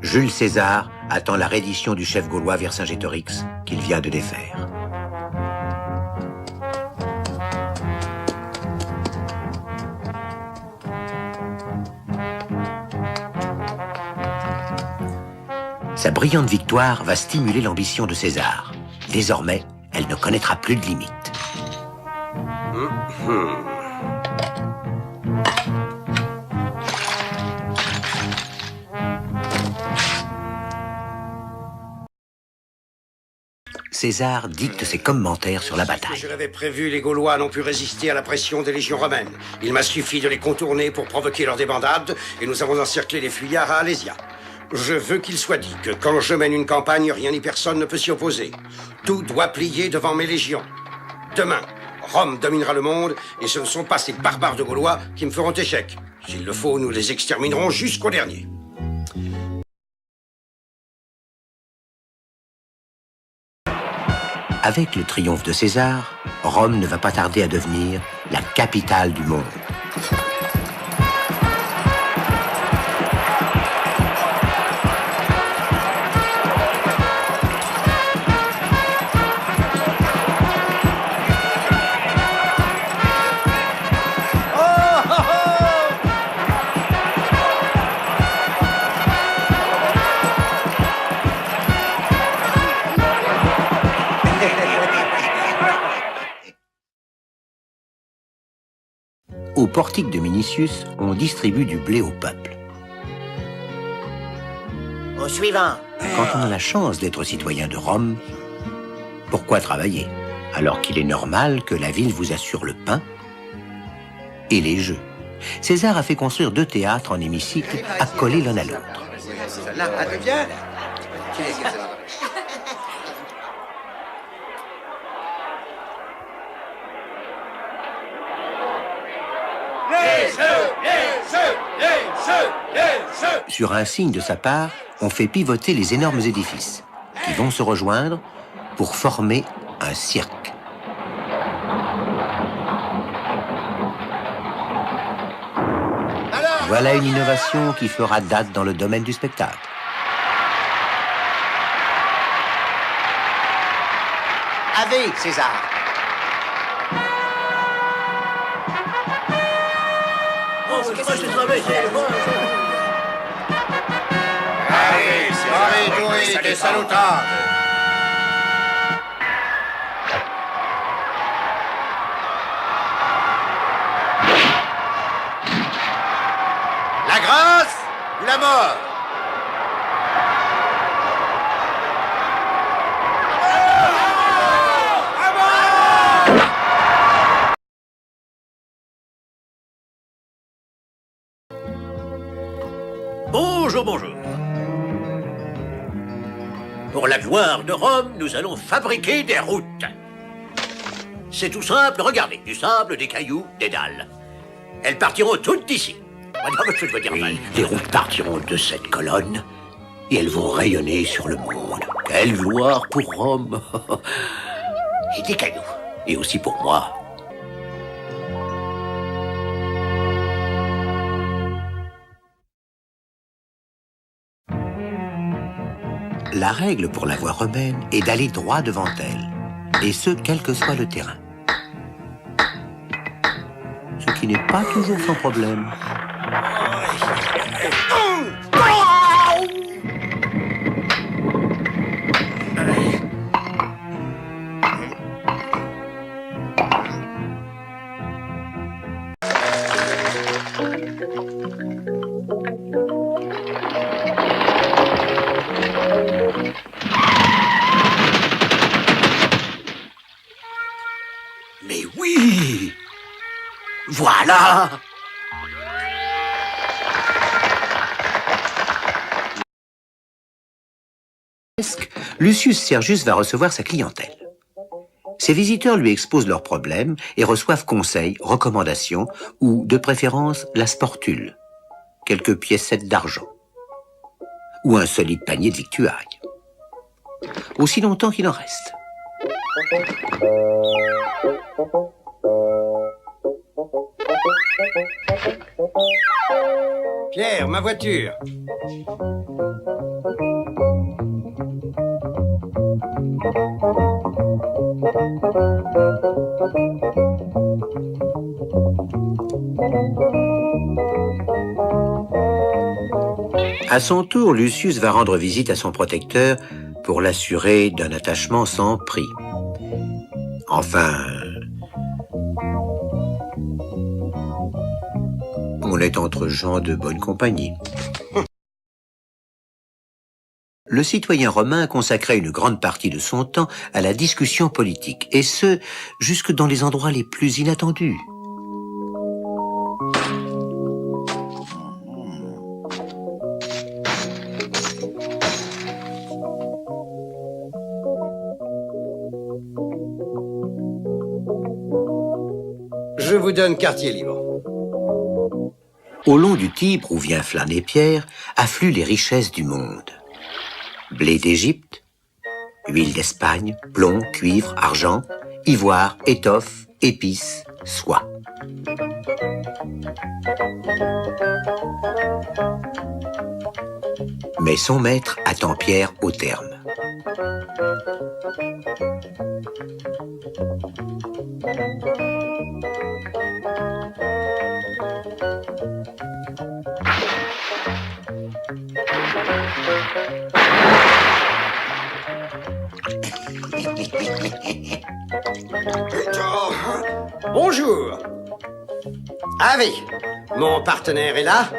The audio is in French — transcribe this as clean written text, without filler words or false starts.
Jules César attend la reddition du chef gaulois Vercingétorix qu'il vient de défaire. Sa brillante victoire va stimuler l'ambition de César. Désormais, elle ne connaîtra plus de limites. César dicte ses commentaires sur la bataille. Je l'avais prévu, les Gaulois n'ont pu résister à la pression des légions romaines. Il m'a suffi de les contourner pour provoquer leur débandade, et nous avons encerclé les fuyards à Alésia. Je veux qu'il soit dit que quand je mène une campagne, rien ni personne ne peut s'y opposer. Tout doit plier devant mes légions. Demain, Rome dominera le monde, et ce ne sont pas ces barbares de Gaulois qui me feront échec. S'il le faut, nous les exterminerons jusqu'au dernier. Avec le triomphe de César, Rome ne va pas tarder à devenir la capitale du monde. Au portique de Minicius, on distribue du blé au peuple. Au suivant. Quand on a la chance d'être citoyen de Rome, pourquoi travailler, alors qu'il est normal que la ville vous assure le pain et les jeux? César a fait construire 2 théâtres en hémicycle accolés l'un à l'autre. Sur un signe de sa part, on fait pivoter les énormes édifices qui vont se rejoindre pour former un cirque. Voilà une innovation qui fera date dans le domaine du spectacle. Ave, César. Des salutables. La grâce ou la mort? Bonjour, bonjour. Pour la gloire de Rome, nous allons fabriquer des routes. C'est tout simple, regardez, du sable, des cailloux, des dalles. Elles partiront toutes d'ici. Oui, les routes partiront de cette colonne et elles vont rayonner sur le monde. Quelle gloire pour Rome. Et des cailloux. Et aussi pour moi. La règle pour la voie romaine est d'aller droit devant elle, et ce, quel que soit le terrain. Ce qui n'est pas toujours sans problème. Mais oui! Voilà! Lucius Sergius va recevoir sa clientèle. Ses visiteurs lui exposent leurs problèmes et reçoivent conseils, recommandations ou, de préférence, la sportule, quelques piécettes d'argent ou un solide panier de victuailles. Aussi longtemps qu'il en reste. Pierre, ma voiture. À son tour, Lucius va rendre visite à son protecteur pour l'assurer d'un attachement sans prix. Enfin, on est entre gens de bonne compagnie. Le citoyen romain consacrait une grande partie de son temps à la discussion politique, et ce, jusque dans les endroits les plus inattendus. Je vous donne quartier libre. Au long du Tibre, où vient flâner Pierre, affluent les richesses du monde. Blé d'Égypte, huile d'Espagne, plomb, cuivre, argent, ivoire, étoffe, épices, soie. Mais son maître attend Pierre au terme. Bonjour. Ave, mon partenaire est là.